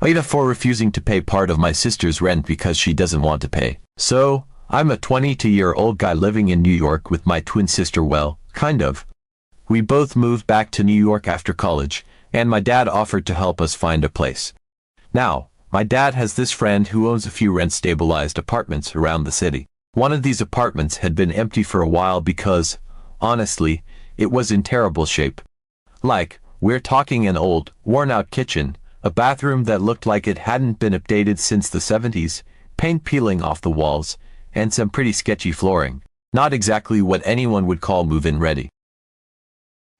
Either for refusing to pay part of my sister's rent because she doesn't want to pay. So, I'm a 22-year-old guy living in New York with my twin sister. Well, kind of. We both moved back to New York after college, and my dad offered to help us find a place. Now, my dad has this friend who owns a few rent-stabilized apartments around the city. One of these apartments had been empty for a while because, honestly, it was in terrible shape. Like, we're talking an old, worn-out kitchen, a bathroom that looked like it hadn't been updated since the 70s, paint peeling off the walls, and some pretty sketchy flooring. Not exactly what anyone would call move-in ready.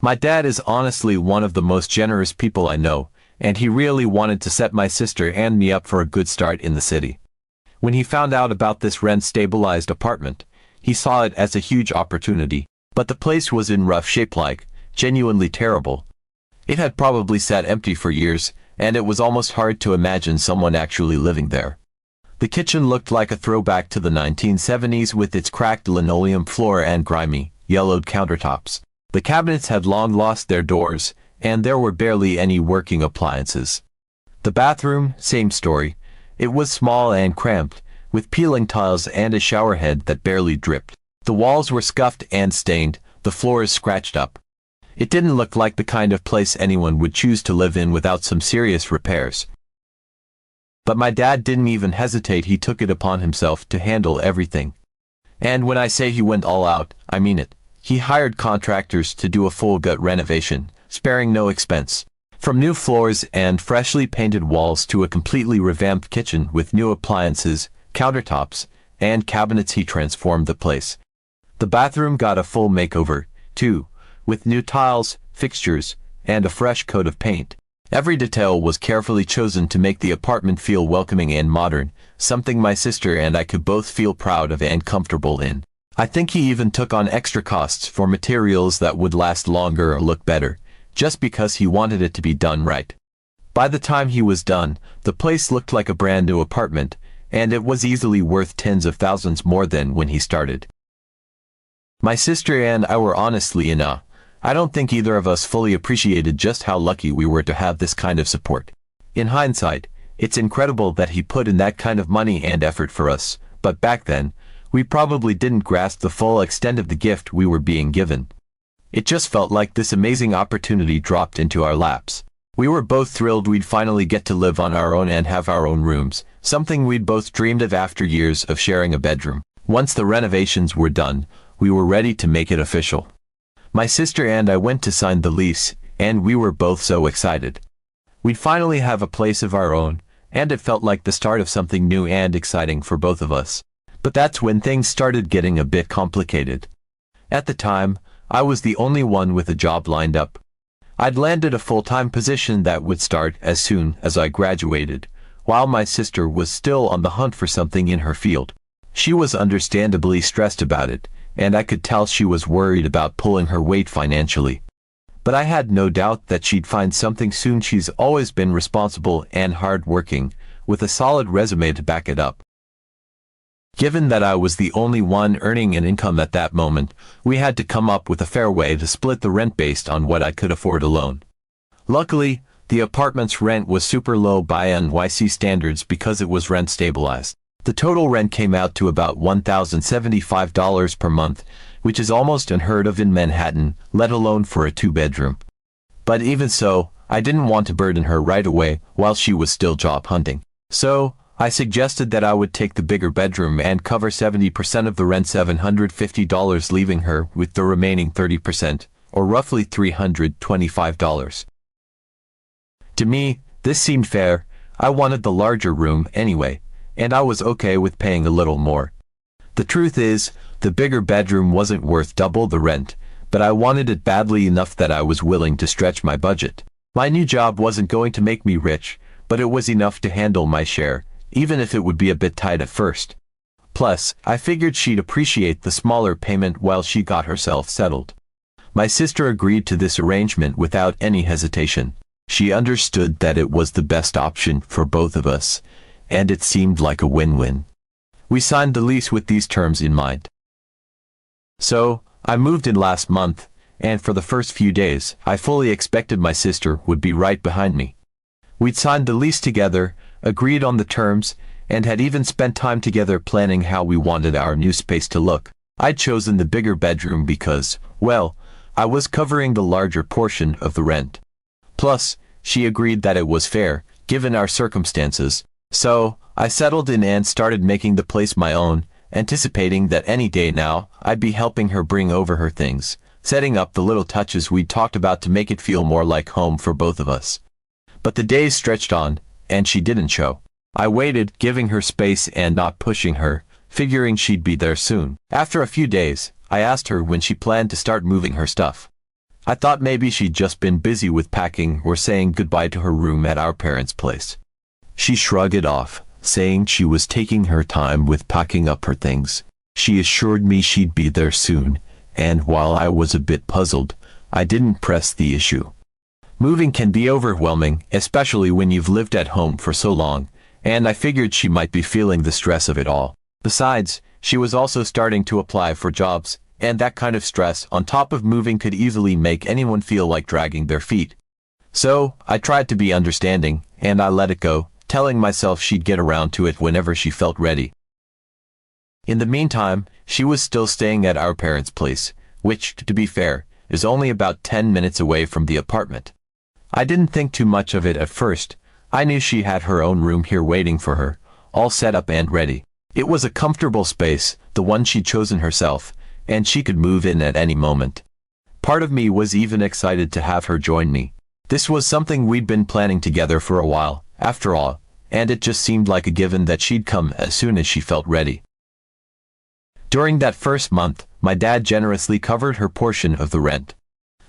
My dad is honestly one of the most generous people I know, and he really wanted to set my sister and me up for a good start in the city. When he found out about this rent-stabilized apartment, he saw it as a huge opportunity, but the place was in rough shape, like, genuinely terrible. It had probably sat empty for years, and it was almost hard to imagine someone actually living there. The kitchen looked like a throwback to the 1970s with its cracked linoleum floor and grimy, yellowed countertops. The cabinets had long lost their doors, and there were barely any working appliances. The bathroom, same story. It was small and cramped, with peeling tiles and a showerhead that barely dripped. The walls were scuffed and stained, the floors scratched up. It didn't look like the kind of place anyone would choose to live in without some serious repairs. But my dad didn't even hesitate. He took it upon himself to handle everything. And when I say he went all out, I mean it. He hired contractors to do a full gut renovation, sparing no expense. From new floors and freshly painted walls to a completely revamped kitchen with new appliances, countertops, and cabinets, he transformed the place. The bathroom got a full makeover, too, with new tiles, fixtures, and a fresh coat of paint. Every detail was carefully chosen to make the apartment feel welcoming and modern, something my sister and I could both feel proud of and comfortable in. I think he even took on extra costs for materials that would last longer or look better, just because he wanted it to be done right. By the time he was done, the place looked like a brand new apartment, and it was easily worth tens of thousands more than when he started. My sister and I were honestly in awe. I don't think either of us fully appreciated just how lucky we were to have this kind of support. In hindsight, it's incredible that he put in that kind of money and effort for us, but back then, we probably didn't grasp the full extent of the gift we were being given. It just felt like this amazing opportunity dropped into our laps. We were both thrilled we'd finally get to live on our own and have our own rooms, something we'd both dreamed of after years of sharing a bedroom. Once the renovations were done, we were ready to make it official. My sister and I went to sign the lease, and we were both so excited. We'd finally have a place of our own, and it felt like the start of something new and exciting for both of us. But that's when things started getting a bit complicated. At the time, I was the only one with a job lined up. I'd landed a full-time position that would start as soon as I graduated, while my sister was still on the hunt for something in her field. She was understandably stressed about it, and I could tell she was worried about pulling her weight financially. But I had no doubt that she'd find something soon. She's always been responsible and hard-working, with a solid resume to back it up. Given that I was the only one earning an income at that moment, we had to come up with a fair way to split the rent based on what I could afford alone. Luckily, the apartment's rent was super low by NYC standards because it was rent stabilized. The total rent came out to about $1,075 per month, which is almost unheard of in Manhattan, let alone for a two-bedroom. But even so, I didn't want to burden her right away while she was still job hunting. So, I suggested that I would take the bigger bedroom and cover 70% of the rent, $750, leaving her with the remaining 30%, or roughly $325. To me, this seemed fair. I wanted the larger room anyway, and I was okay with paying a little more. The truth is, the bigger bedroom wasn't worth double the rent, but I wanted it badly enough that I was willing to stretch my budget. My new job wasn't going to make me rich, but it was enough to handle my share, even if it would be a bit tight at first. Plus, I figured she'd appreciate the smaller payment while she got herself settled. My sister agreed to this arrangement without any hesitation. She understood that it was the best option for both of us, and it seemed like a win-win. We signed the lease with these terms in mind. So, I moved in last month, and for the first few days, I fully expected my sister would be right behind me. We'd signed the lease together, agreed on the terms, and had even spent time together planning how we wanted our new space to look. I'd chosen the bigger bedroom because, well, I was covering the larger portion of the rent. Plus, she agreed that it was fair, given our circumstances. So, I settled in and started making the place my own, anticipating that any day now, I'd be helping her bring over her things, setting up the little touches we'd talked about to make it feel more like home for both of us. But the days stretched on, and she didn't show. I waited, giving her space and not pushing her, figuring she'd be there soon. After a few days, I asked her when she planned to start moving her stuff. I thought maybe she'd just been busy with packing or saying goodbye to her room at our parents' place. She shrugged it off, saying she was taking her time with packing up her things. She assured me she'd be there soon, and while I was a bit puzzled, I didn't press the issue. Moving can be overwhelming, especially when you've lived at home for so long, and I figured she might be feeling the stress of it all. Besides, she was also starting to apply for jobs, and that kind of stress on top of moving could easily make anyone feel like dragging their feet. So, I tried to be understanding, and I let it go, telling myself she'd get around to it whenever she felt ready. In the meantime, she was still staying at our parents' place, which, to be fair, is only about 10 minutes away from the apartment. I didn't think too much of it at first. I knew she had her own room here waiting for her, all set up and ready. It was a comfortable space, the one she'd chosen herself, and she could move in at any moment. Part of me was even excited to have her join me. This was something we'd been planning together for a while, after all, and it just seemed like a given that she'd come as soon as she felt ready. During that first month, my dad generously covered her portion of the rent.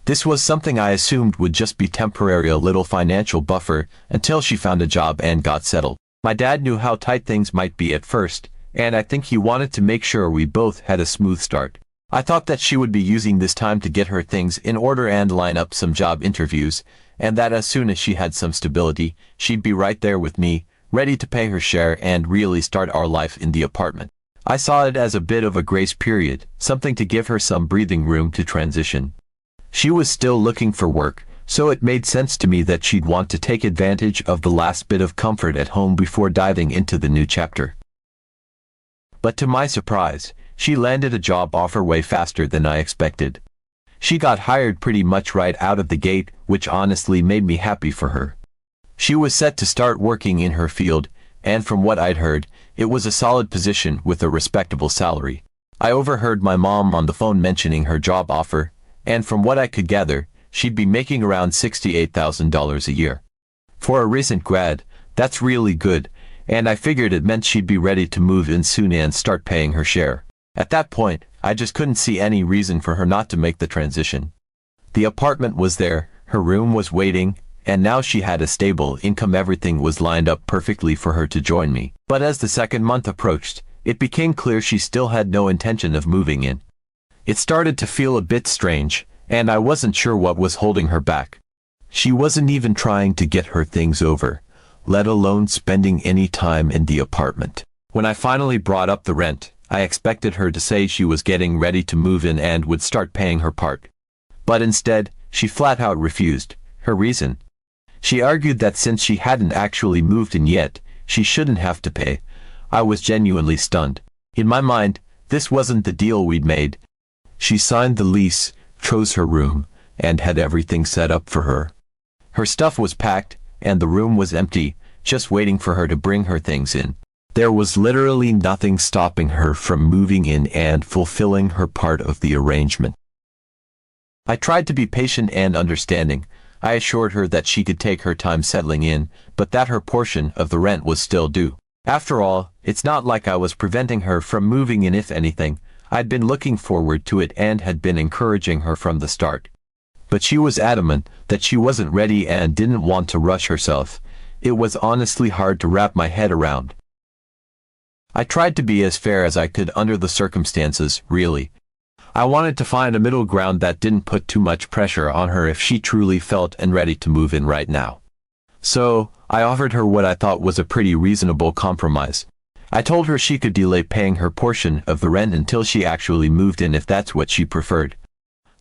This was something I assumed would just be temporary, a little financial buffer until she found a job and got settled. My dad knew how tight things might be at first, and I think he wanted to make sure we both had a smooth start. I thought that she would be using this time to get her things in order and line up some job interviews, and that as soon as she had some stability, she'd be right there with me, ready to pay her share and really start our life in the apartment. I saw it as a bit of a grace period, something to give her some breathing room to transition. She was still looking for work, so it made sense to me that she'd want to take advantage of the last bit of comfort at home before diving into the new chapter. But to my surprise, she landed a job offer way faster than I expected. She got hired pretty much right out of the gate, which honestly made me happy for her. She was set to start working in her field, and from what I'd heard, it was a solid position with a respectable salary. I overheard my mom on the phone mentioning her job offer, and from what I could gather, she'd be making around $68,000 a year. For a recent grad, that's really good, and I figured it meant she'd be ready to move in soon and start paying her share. At that point, I just couldn't see any reason for her not to make the transition. The apartment was there, her room was waiting, and now she had a stable income. Everything was lined up perfectly for her to join me. But as the second month approached, it became clear she still had no intention of moving in. It started to feel a bit strange, and I wasn't sure what was holding her back. She wasn't even trying to get her things over, let alone spending any time in the apartment. When I finally brought up the rent, I expected her to say she was getting ready to move in and would start paying her part. But instead, she flat out refused. Her reason? She argued that since she hadn't actually moved in yet, she shouldn't have to pay. I was genuinely stunned. In my mind, this wasn't the deal we'd made. She signed the lease, chose her room, and had everything set up for her. Her stuff was packed, and the room was empty, just waiting for her to bring her things in. There was literally nothing stopping her from moving in and fulfilling her part of the arrangement. I tried to be patient and understanding. I assured her that she could take her time settling in, but that her portion of the rent was still due. After all, it's not like I was preventing her from moving in. If anything, I'd been looking forward to it and had been encouraging her from the start. But she was adamant that she wasn't ready and didn't want to rush herself. It was honestly hard to wrap my head around. I tried to be as fair as I could under the circumstances, really. I wanted to find a middle ground that didn't put too much pressure on her if she truly felt and ready to move in right now. So, I offered her what I thought was a pretty reasonable compromise. I told her she could delay paying her portion of the rent until she actually moved in if that's what she preferred.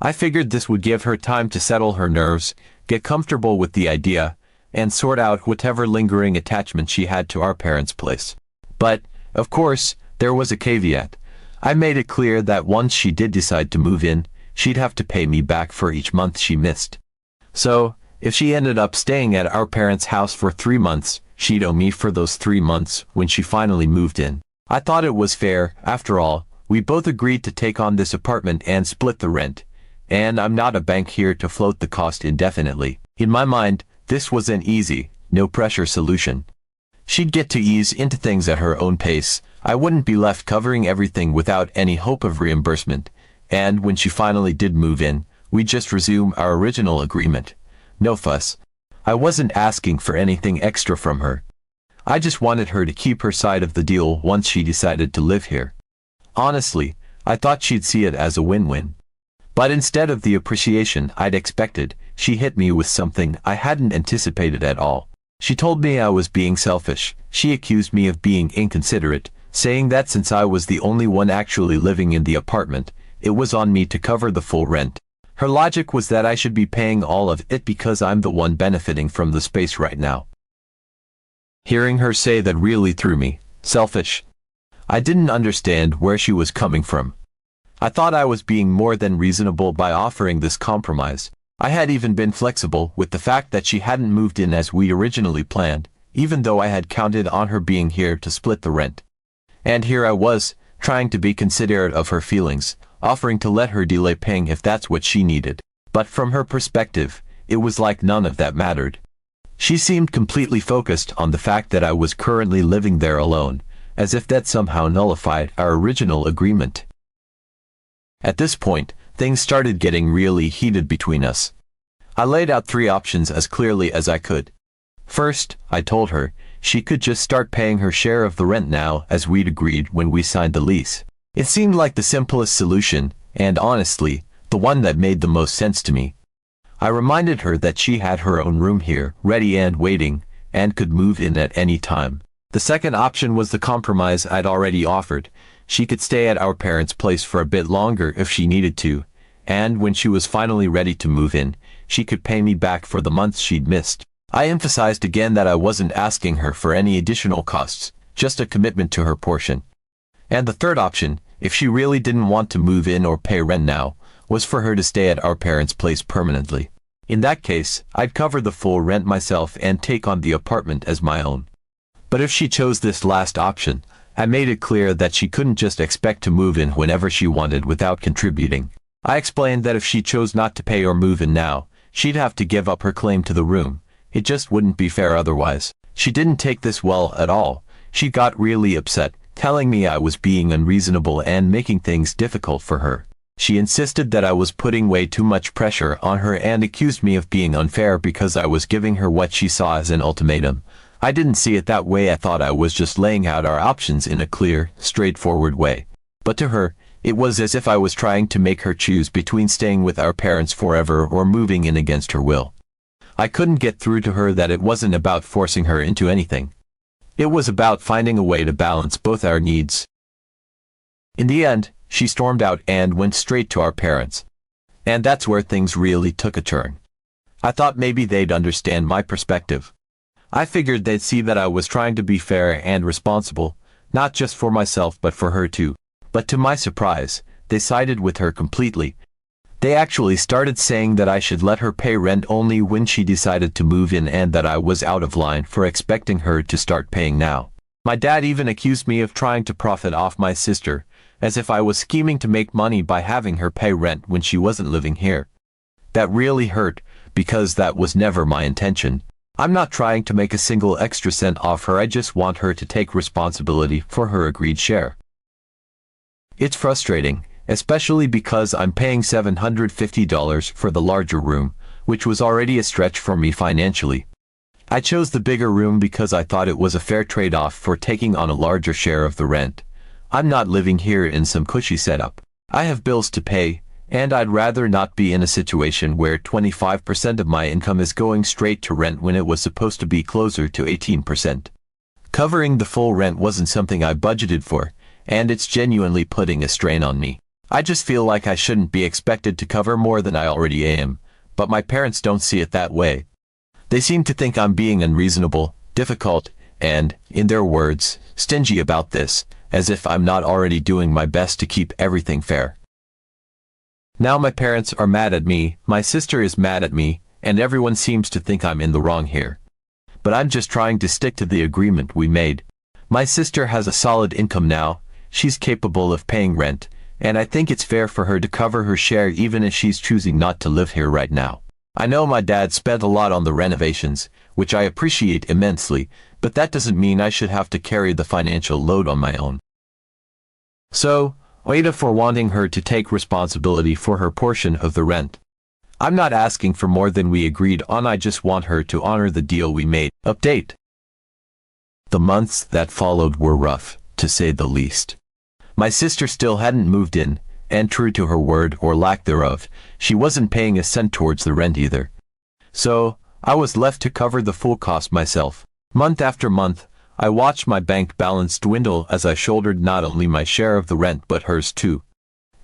I figured this would give her time to settle her nerves, get comfortable with the idea, and sort out whatever lingering attachment she had to our parents' place. But, of course, there was a caveat. I made it clear that once she did decide to move in, she'd have to pay me back for each month she missed. So, if she ended up staying at our parents' house for 3 months, she'd owe me for those 3 months when she finally moved in. I thought it was fair. After all, we both agreed to take on this apartment and split the rent, and I'm not a bank here to float the cost indefinitely. In my mind, this was an easy, no-pressure solution. She'd get to ease into things at her own pace. I wouldn't be left covering everything without any hope of reimbursement, and when she finally did move in, we'd just resume our original agreement. No fuss. I wasn't asking for anything extra from her. I just wanted her to keep her side of the deal once she decided to live here. Honestly, I thought she'd see it as a win-win. But instead of the appreciation I'd expected, she hit me with something I hadn't anticipated at all. She told me I was being selfish. She accused me of being inconsiderate, saying that since I was the only one actually living in the apartment, it was on me to cover the full rent. Her logic was that I should be paying all of it because I'm the one benefiting from the space right now. Hearing her say that really threw me. Selfish. I didn't understand where she was coming from. I thought I was being more than reasonable by offering this compromise. I had even been flexible with the fact that she hadn't moved in as we originally planned, even though I had counted on her being here to split the rent. And here I was, trying to be considerate of her feelings, offering to let her delay paying if that's what she needed. But from her perspective, it was like none of that mattered. She seemed completely focused on the fact that I was currently living there alone, as if that somehow nullified our original agreement. At this point, things started getting really heated between us. I laid out 3 options as clearly as I could. First, I told her, she could just start paying her share of the rent now as we'd agreed when we signed the lease. It seemed like the simplest solution, and honestly, the one that made the most sense to me. I reminded her that she had her own room here, ready and waiting, and could move in at any time. The second option was the compromise I'd already offered. She could stay at our parents' place for a bit longer if she needed to, and when she was finally ready to move in, she could pay me back for the months she'd missed. I emphasized again that I wasn't asking her for any additional costs, just a commitment to her portion. And the third option, if she really didn't want to move in or pay rent now, was for her to stay at our parents' place permanently. In that case, I'd cover the full rent myself and take on the apartment as my own. But if she chose this last option, I made it clear that she couldn't just expect to move in whenever she wanted without contributing. I explained that if she chose not to pay or move in now, she'd have to give up her claim to the room. It just wouldn't be fair otherwise. She didn't take this well at all. She got really upset, telling me I was being unreasonable and making things difficult for her. She insisted that I was putting way too much pressure on her and accused me of being unfair because I was giving her what she saw as an ultimatum. I didn't see it that way. I thought I was just laying out our options in a clear, straightforward way. But to her, it was as if I was trying to make her choose between staying with our parents forever or moving in against her will. I couldn't get through to her that it wasn't about forcing her into anything. It was about finding a way to balance both our needs. In the end, she stormed out and went straight to our parents. And that's where things really took a turn. I thought maybe they'd understand my perspective. I figured they'd see that I was trying to be fair and responsible, not just for myself but for her too. But to my surprise, they sided with her completely. They actually started saying that I should let her pay rent only when she decided to move in and that I was out of line for expecting her to start paying now. My dad even accused me of trying to profit off my sister, as if I was scheming to make money by having her pay rent when she wasn't living here. That really hurt, because that was never my intention. I'm not trying to make a single extra cent off her. I just want her to take responsibility for her agreed share. It's frustrating, especially because I'm paying $750 for the larger room, which was already a stretch for me financially. I chose the bigger room because I thought it was a fair trade-off for taking on a larger share of the rent. I'm not living here in some cushy setup. I have bills to pay, and I'd rather not be in a situation where 25% of my income is going straight to rent when it was supposed to be closer to 18%. Covering the full rent wasn't something I budgeted for, and it's genuinely putting a strain on me. I just feel like I shouldn't be expected to cover more than I already am, but my parents don't see it that way. They seem to think I'm being unreasonable, difficult, and, in their words, stingy about this, as if I'm not already doing my best to keep everything fair. Now my parents are mad at me, my sister is mad at me, and everyone seems to think I'm in the wrong here. But I'm just trying to stick to the agreement we made. My sister has a solid income now, she's capable of paying rent, and I think it's fair for her to cover her share even if she's choosing not to live here right now. I know my dad spent a lot on the renovations, which I appreciate immensely, but that doesn't mean I should have to carry the financial load on my own. So, Oida for wanting her to take responsibility for her portion of the rent. I'm not asking for more than we agreed on, I just want her to honor the deal we made. Update. The months that followed were rough, to say the least. My sister still hadn't moved in, and true to her word or lack thereof, she wasn't paying a cent towards the rent either. So, I was left to cover the full cost myself. Month after month, I watched my bank balance dwindle as I shouldered not only my share of the rent but hers too.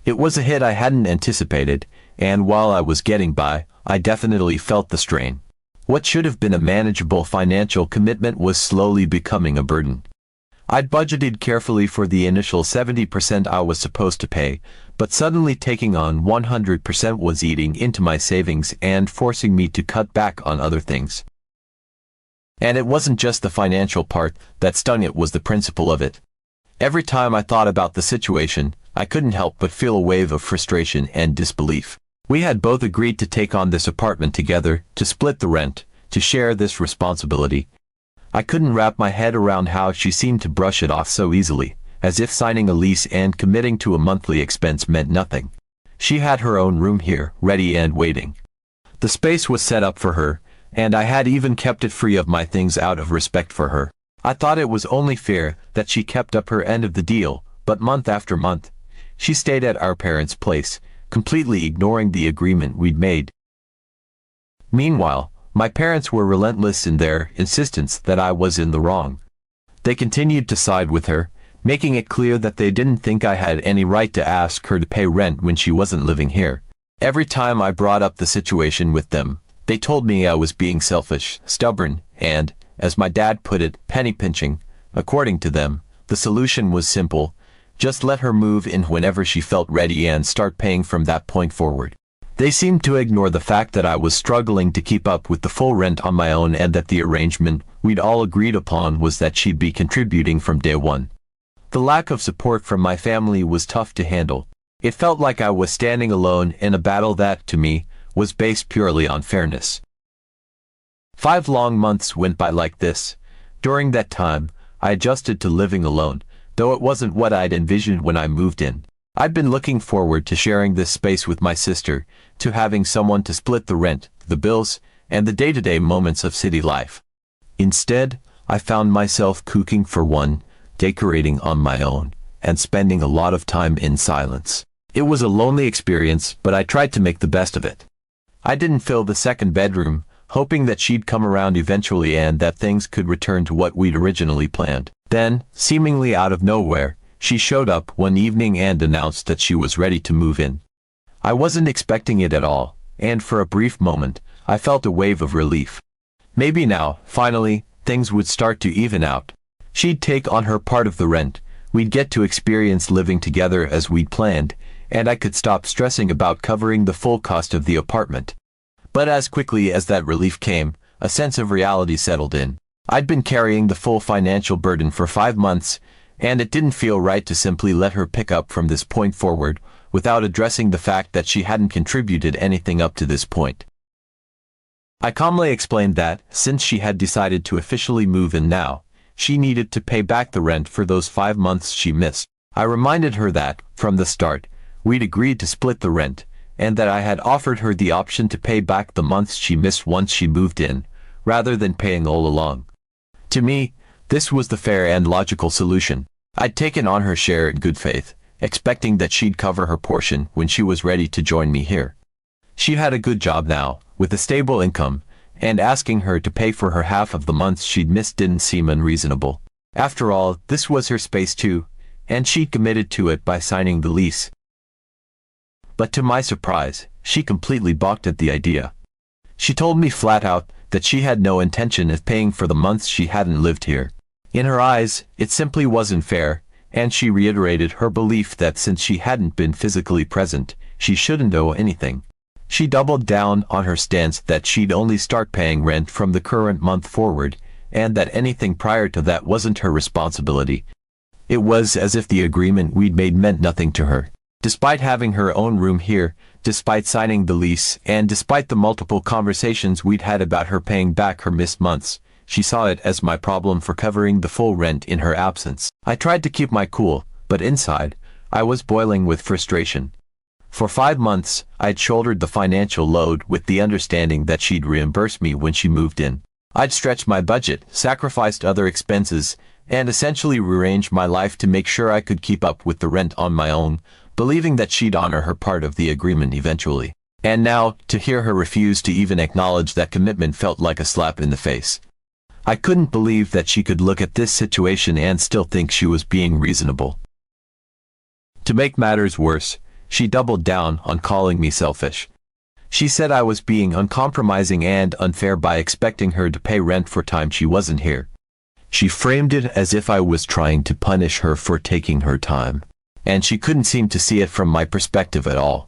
It was a hit I hadn't anticipated, and while I was getting by, I definitely felt the strain. What should have been a manageable financial commitment was slowly becoming a burden. I'd budgeted carefully for the initial 70% I was supposed to pay, but suddenly taking on 100% was eating into my savings and forcing me to cut back on other things. And it wasn't just the financial part that stung, it was the principle of it. Every time I thought about the situation, I couldn't help but feel a wave of frustration and disbelief. We had both agreed to take on this apartment together, to split the rent, to share this responsibility. I couldn't wrap my head around how she seemed to brush it off so easily, as if signing a lease and committing to a monthly expense meant nothing. She had her own room here, ready and waiting. The space was set up for her, and I had even kept it free of my things out of respect for her. I thought it was only fair that she kept up her end of the deal, but month after month, she stayed at our parents' place, completely ignoring the agreement we'd made. Meanwhile, my parents were relentless in their insistence that I was in the wrong. They continued to side with her, making it clear that they didn't think I had any right to ask her to pay rent when she wasn't living here. Every time I brought up the situation with them, they told me I was being selfish, stubborn, and, as my dad put it, penny pinching. According to them, the solution was simple: just let her move in whenever she felt ready and start paying from that point forward. They seemed to ignore the fact that I was struggling to keep up with the full rent on my own and that the arrangement we'd all agreed upon was that she'd be contributing from day one. The lack of support from my family was tough to handle. It felt like I was standing alone in a battle that, to me, was based purely on fairness. 5 long months went by like this. During that time, I adjusted to living alone, though it wasn't what I'd envisioned when I moved in. I'd been looking forward to sharing this space with my sister, to having someone to split the rent, the bills, and the day-to-day moments of city life. Instead, I found myself cooking for one, decorating on my own, and spending a lot of time in silence. It was a lonely experience, but I tried to make the best of it. I didn't fill the second bedroom, hoping that she'd come around eventually and that things could return to what we'd originally planned. Then, seemingly out of nowhere, she showed up one evening and announced that she was ready to move in. I wasn't expecting it at all, and for a brief moment, I felt a wave of relief. Maybe now, finally, things would start to even out. She'd take on her part of the rent, we'd get to experience living together as we'd planned, and I could stop stressing about covering the full cost of the apartment. But as quickly as that relief came, a sense of reality settled in. I'd been carrying the full financial burden for 5 months, and it didn't feel right to simply let her pick up from this point forward, without addressing the fact that she hadn't contributed anything up to this point. I calmly explained that, since she had decided to officially move in now, she needed to pay back the rent for those 5 months she missed. I reminded her that, from the start, we'd agreed to split the rent, and that I had offered her the option to pay back the months she missed once she moved in, rather than paying all along. To me, this was the fair and logical solution. I'd taken on her share in good faith, expecting that she'd cover her portion when she was ready to join me here. She had a good job now, with a stable income, and asking her to pay for her half of the months she'd missed didn't seem unreasonable. After all, this was her space too, and she'd committed to it by signing the lease. But to my surprise, she completely balked at the idea. She told me flat out that she had no intention of paying for the months she hadn't lived here. In her eyes, it simply wasn't fair, and she reiterated her belief that since she hadn't been physically present, she shouldn't owe anything. She doubled down on her stance that she'd only start paying rent from the current month forward, and that anything prior to that wasn't her responsibility. It was as if the agreement we'd made meant nothing to her. Despite having her own room here, despite signing the lease, and despite the multiple conversations we'd had about her paying back her missed months, she saw it as my problem for covering the full rent in her absence. I tried to keep my cool, but inside, I was boiling with frustration. For 5 months, I'd shouldered the financial load with the understanding that she'd reimburse me when she moved in. I'd stretched my budget, sacrificed other expenses, and essentially rearranged my life to make sure I could keep up with the rent on my own, believing that she'd honor her part of the agreement eventually. And now, to hear her refuse to even acknowledge that commitment felt like a slap in the face. I couldn't believe that she could look at this situation and still think she was being reasonable. To make matters worse, she doubled down on calling me selfish. She said I was being uncompromising and unfair by expecting her to pay rent for time she wasn't here. She framed it as if I was trying to punish her for taking her time, and she couldn't seem to see it from my perspective at all.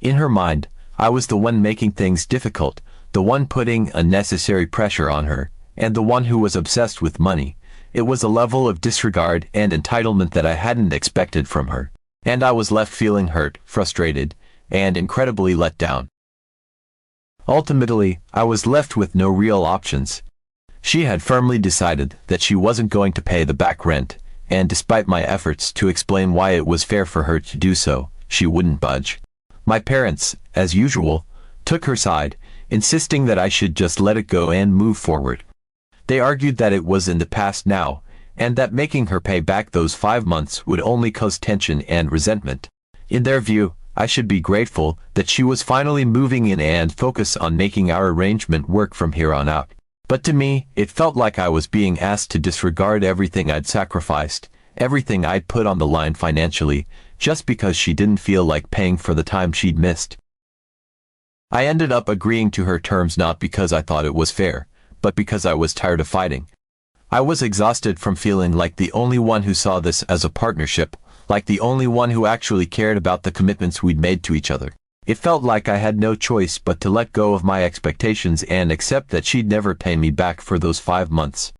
In her mind, I was the one making things difficult, the one putting unnecessary pressure on her, and the one who was obsessed with money. It was a level of disregard and entitlement that I hadn't expected from her, and I was left feeling hurt, frustrated, and incredibly let down. Ultimately, I was left with no real options. She had firmly decided that she wasn't going to pay the back rent, and despite my efforts to explain why it was fair for her to do so, she wouldn't budge. My parents, as usual, took her side, insisting that I should just let it go and move forward. They argued that it was in the past now, and that making her pay back those 5 months would only cause tension and resentment. In their view, I should be grateful that she was finally moving in and focus on making our arrangement work from here on out. But to me, it felt like I was being asked to disregard everything I'd sacrificed, everything I'd put on the line financially, just because she didn't feel like paying for the time she'd missed. I ended up agreeing to her terms not because I thought it was fair, but because I was tired of fighting. I was exhausted from feeling like the only one who saw this as a partnership, like the only one who actually cared about the commitments we'd made to each other. It felt like I had no choice but to let go of my expectations and accept that she'd never pay me back for those 5 months.